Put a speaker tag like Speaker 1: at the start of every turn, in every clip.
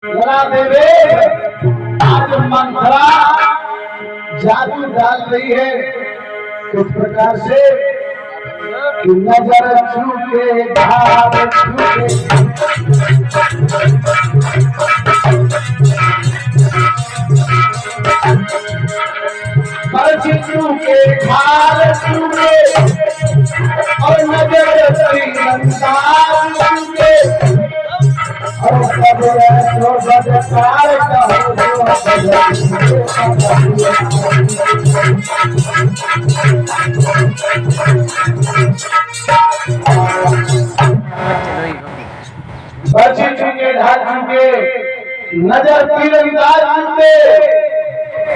Speaker 1: जरा देवे आज मंथरा जादू डाल रही है किस प्रकार से कि नजर छूके घाव छूके पर्ची छूके घाव छूके और नजर श्रीलंकार छूके और सब तो बदकार बची चुके ढाल चुके नजर तीरंदाज चुके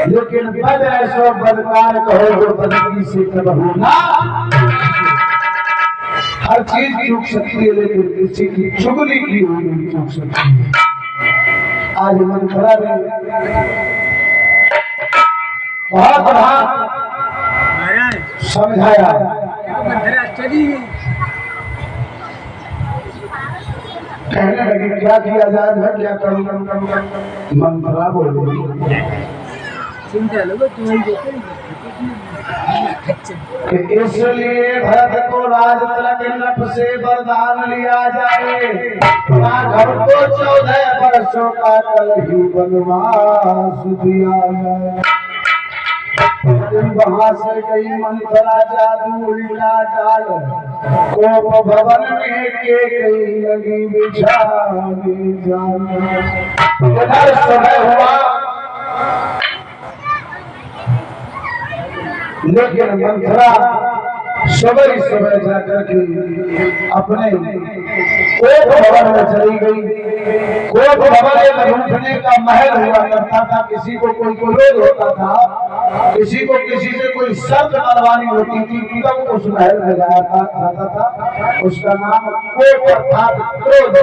Speaker 1: लेकिन बद ऐसो बदकार कहो जो बदकी से कबहू ना हर चीज चूक सकती है लेकिन किसी की चुगली की हुई नहीं चूक सकती है। आज मन खराब है बहुत समझाया कहने लगे क्या किया जाए मैं क्या करूं मन खराब हो गई इसलिए भरत को राज तिलक नभ से वरदान लिया जाए घर को 14 वर्षों का कल ही वनवास दिया जाए। वहां से गई मंथरा जादू उल्टा डाल कोप भवन में के गई लगी बिछाने जाने। इधर समय हुआ लेकिन मंथरा सुबह जाकर के अपने कोप भवन में चली गई। कोप भवन में उठने का महल हुआ करता था, किसी को कोई क्रोध होता था, किसी को किसी से कोई शर्त मनवानी होती थी तब उस महल में जाया जाता था। उसका नाम कोप अर्थात क्रोध।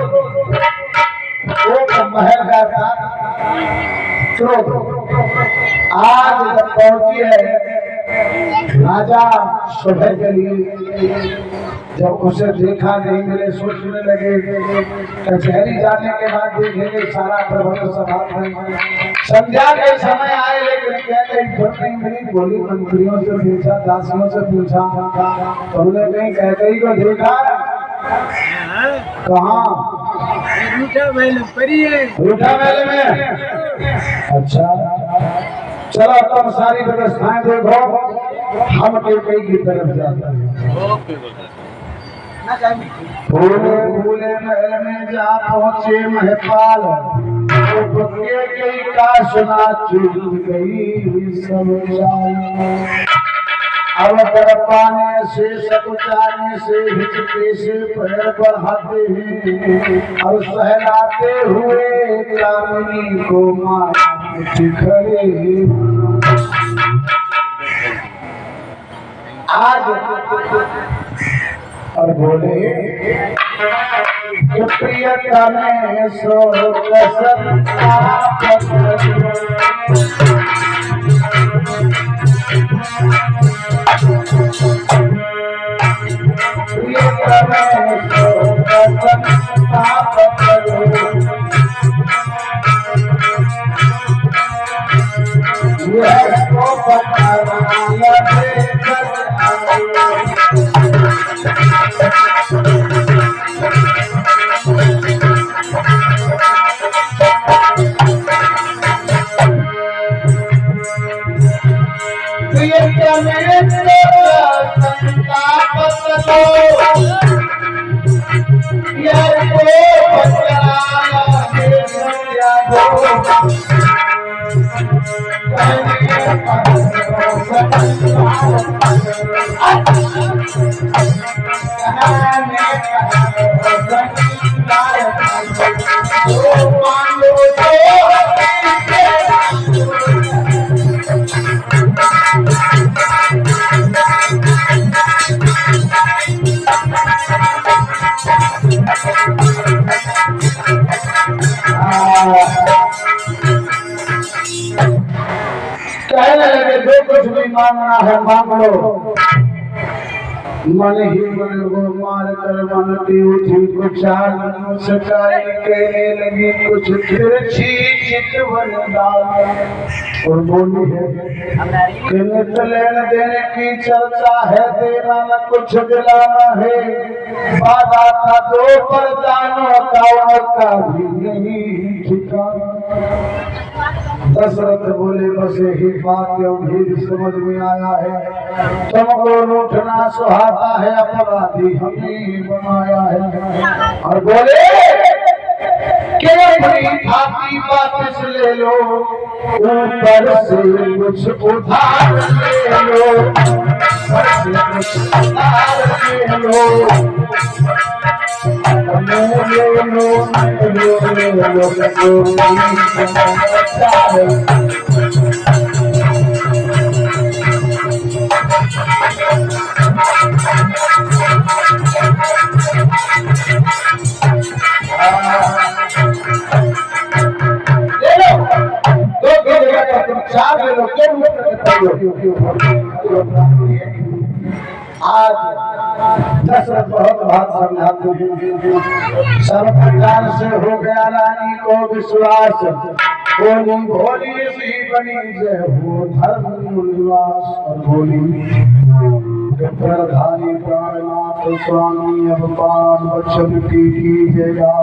Speaker 1: कोप महल का था क्रोध। आज जब पहुंची है राजा सुबह के लिए, जब उसे देखा नहीं मिले सोचने लगे कचहरी जाने के बाद देखेंगे सारा प्रबंध सभा में। संध्या के समय आए लेकिन क्या कहीं छुट्टी मिली, बोली मंत्रियों से पूछा दासियों से पूछा तो उन्हें कहीं कह गई को देखा कहाँ रूठा महल में। अच्छा चलो तुम सारी व्यवस्थाएं देखो, हम कई की तरफ जाते हैं। भूले भूले महल में जा पहुंचे महपाल, तो कई का सुना चुन गई सब अवतर पाने से सकुचाने से हिचके से पैर बढ़ाते हैं और सहलाते हुए कामिनी को मारे खड़े। आज और बोले प्रियता में सो कसम कहने लगे जो कुछ भी मांगना है मांग लो, मन ही मन को मार कर मन की उठी कुछ सकाई कहने लगी कुछ तिरछी चितवन डाल और बोली है कहने तो लेने देने की चर्चा है देना न कुछ दिलाना है वादा था दो परदानों का भी नहीं ठिकाना। दशरथ बोले बस यही बात भी समझ में आया है तुमको रूठना सुहाता है अपराधी हमें बनाया है और बोले कि अपनी थाती वापस ले लो ऊपर से कुछ उधार ले लो ऊपर से कुछ उधार ले लो आज दशरथ बहुत बात समझाते हैं सब प्रकार से हो गया रानी को विश्वास बोली भोली सी बनी जय हो धर्म निवास और बोली प्रधानी प्राणनाथ स्वामी अब पान वचन की कीजिएगा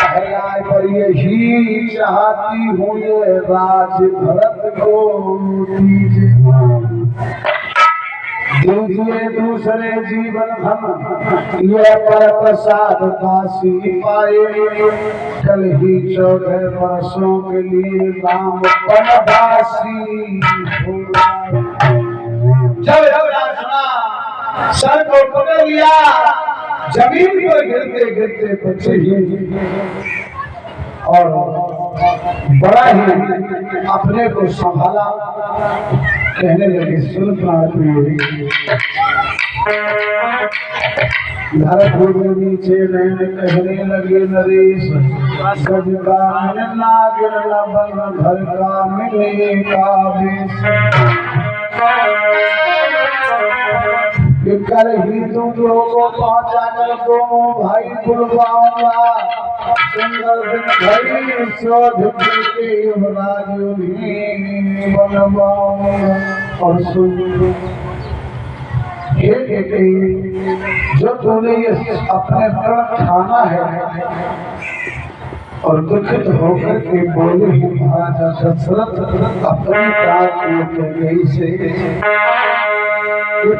Speaker 1: पर यही चाहती हूँ ये राज भरत को दीजिए दूसरे जीवन धन ये पर प्रसाद दासी पाए कल ही 14 वर्षों के लिए नाम बनवासी जब सर को पकड़ लिया जमीन पर गिरते गिरते बचे ही और बड़ा ही अपने को संभाला कहने लगे सुन धरती में नीचे रहने कहने लगे नरेश गज का मिलना गिरना बन घर का मिले का कर ही तुम लोगों पहुंचा कर दोनों भाई बुलवाऊंगा सुंदर दिन घड़ी शोध के युवराज बनवाऊंगा और सुन जो तूने ये अपने पर खाना है और दुखित होकर के बोले ही महाराजा दशरथ अपनी प्राण गई से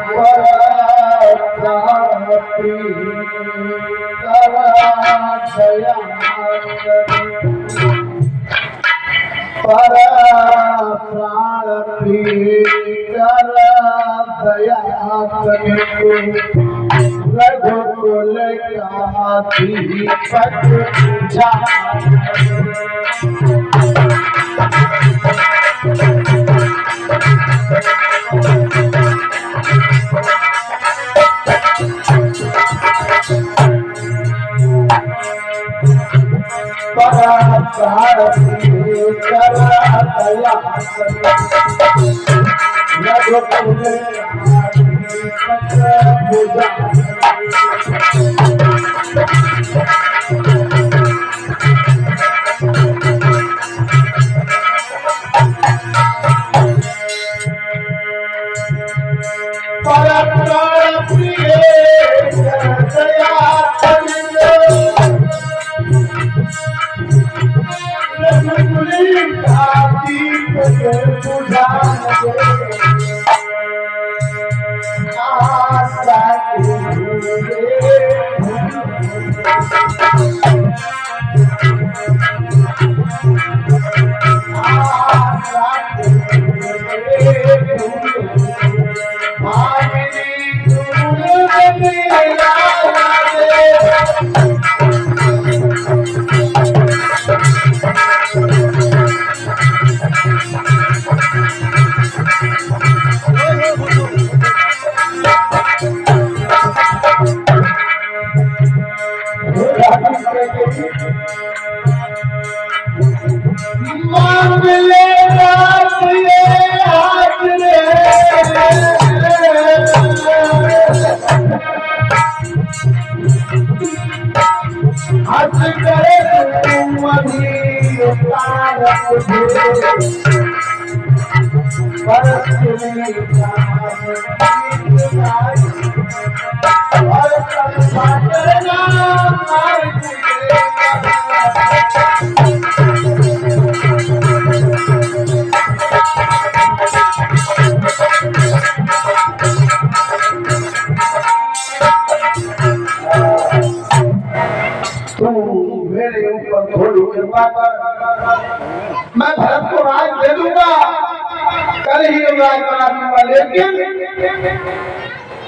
Speaker 1: प्राण दया रघुकुल हंस करे तुम अभी उतारत पर और करना मेरे ऊपर थोड़ी कृपा कर, मैं भरत को राज दे दूंगा, कल ही राज बना दूंगा, लेकिन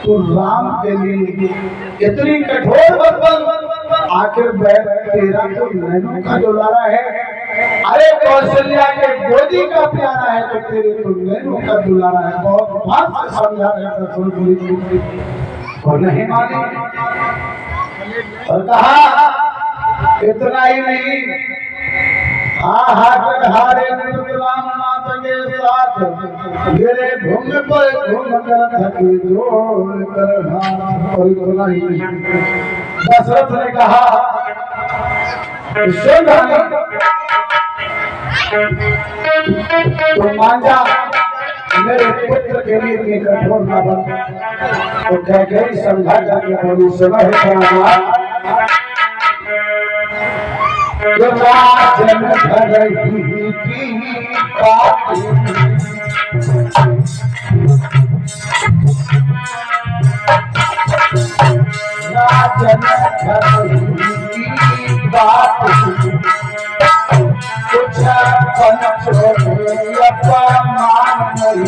Speaker 1: तू राम के लिए इतनी कठोर मत बन। आखिर तेरा तो नैनों का दुलारा है, अरे कौशल्या के गोदी का प्यारा है, तो तेरे तो नैनों का दुलारा है। बहुत बात से समझा रहे और नहीं मानी और कहा इतना ही नहीं, हारे रामनाथ के साथ गिरे घूम पर घूम कर थकी जोड़ कर और इतना ही नहीं। दशरथ ने कहा तो मान जा, मेरे पुत्र के लिए इतनी कठोर न बन। तो कह गई समझा करके बोली सुना है राजन धरही की बात, राजन धरही की बात, कुछ अपमान नहीं।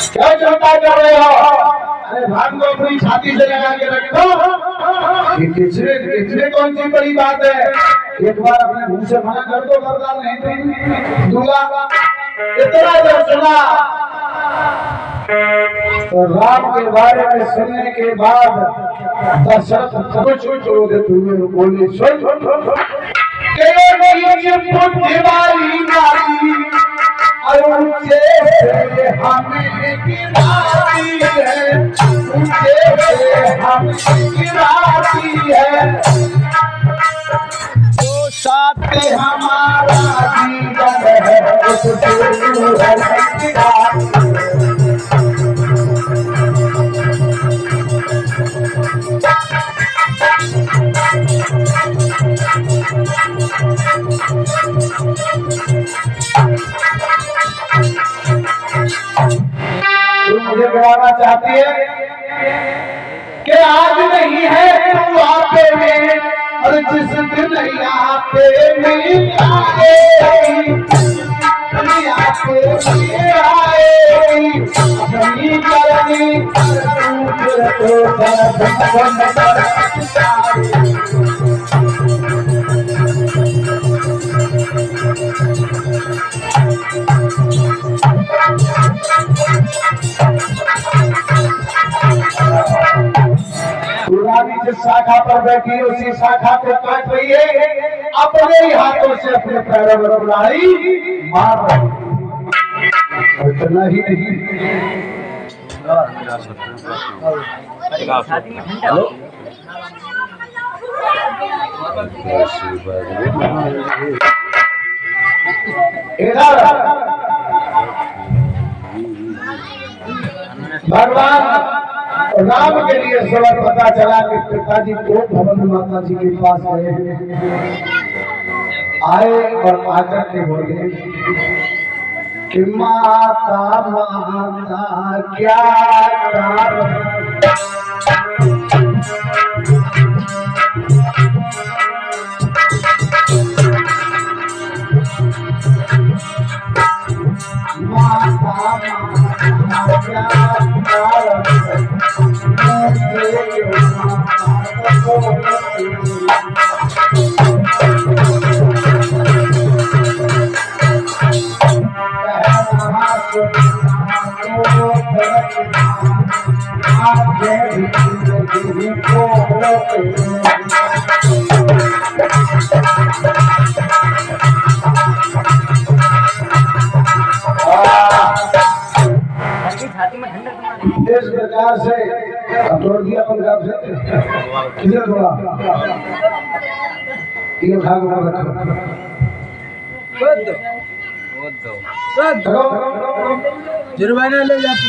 Speaker 1: क्या चिंता कर रहे हो? अरे भाग को अपनी छाती से लगा के रखो। इसमें कौन सी बड़ी बात है? एक बार अपने मुंह से मना कर दो, वरदान नहीं दूंगा। इतना जब सुना तो राम के बारे में सुनने के बाद दशरथ कुछ तुम्हें बोली सुन बुद्धि वाली नारी ऊंचे से हमें गिराती है, ऊंचे से हमें गिराती है, जो साथ हमारा जीवन है उससे मुझे गिराना चाहती है कि आज नहीं है तू आपे में, और जिस दिन यहाँ पे मिल आएगी, आपे मिल आएगी अपनी करनी पुरानी जिस शाखा पर बैठी उसी शाखा को काट रही है, अपने ही हाथों से अपने पैरों में बुलाई मार रही। इतना ही नहीं, भगवान राम के लिए सवाल पता चला कि पिताजी को भवन माता जी के पास गए, आए और आकर के बोले कि माता माता क्या इस प्रकार से तोड़ दिया अपन गाँव से किधर तोड़ा ये भाग में रखो
Speaker 2: जुर्माना ले जाते